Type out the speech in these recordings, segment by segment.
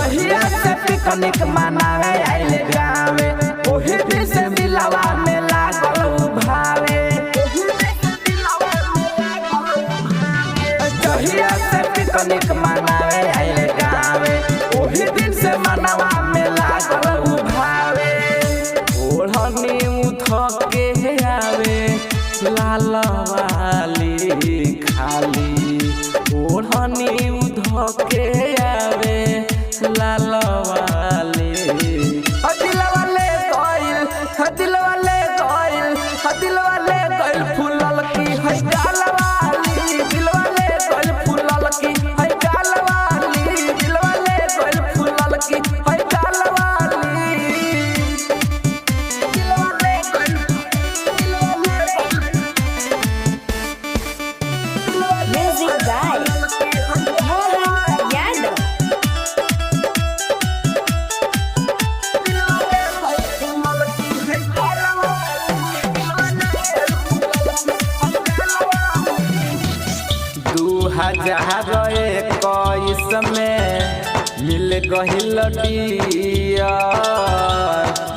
picnic मनावे आइले गावे ओही दिन से दिलवा में लागल भावे जहिया से पिकनिक मनावे आइले गावे ओही दिन से मनवा में लागल भावे ओढ़नी उठके आवे लाल वाली खाली ओढ़नी उठके आवे लाल वाले दिल वाले गइल फूलल की है गाल वाली दिल वाले गइल फूलल की है गाल वाली दिल वाले गइल फूलल की है गाल वाली दिल वाले गइल म्यूजिक गाय मोहन यादव हजार 21 में मिल गहिल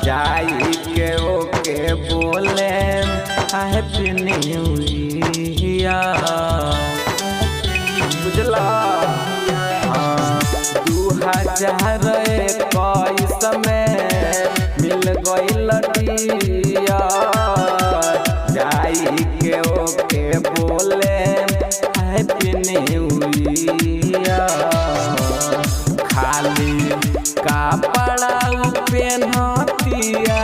जाई के ओके बोले हैप्पी न्यू ईयर बुझला 2021 में मिल गइल जाई के ओके बोले हैप्पी न्यू ईयर खाली कपड़ा पेन्हतिया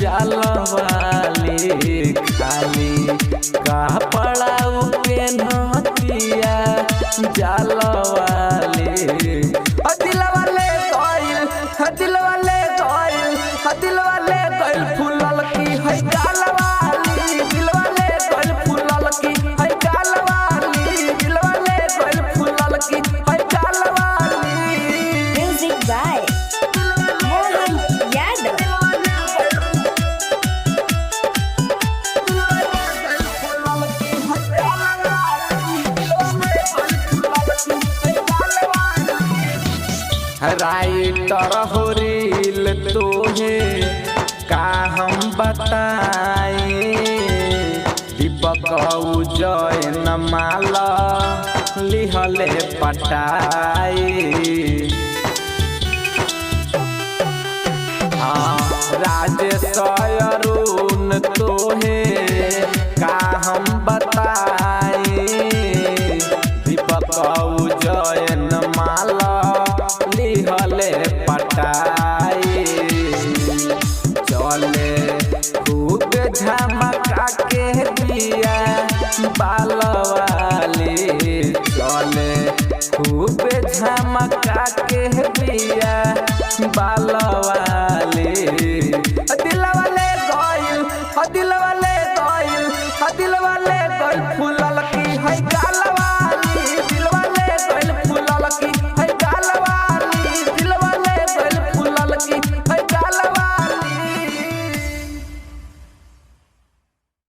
जाल वाली खाली कपड़ा पेन्हतिया जाल वाली दिल वाले गइल फूलल की है गाल वाली दिल वाले गइल फूलल की है गाल वाली दिल वाले गइल फूलल की है गाल वाली म्यूजिक गाय मोहन यादव राइटर हो रील तोहे का हम बताई दीपक उजैन माला लिहले पटाई राजेश अरुण तोहे का हम बताई दीपक उजैन माला लिहले पटाई चले खूब झमका के दिया बाल वाली चले खूब झमका के दिया बाल वाली दिल वाले गइल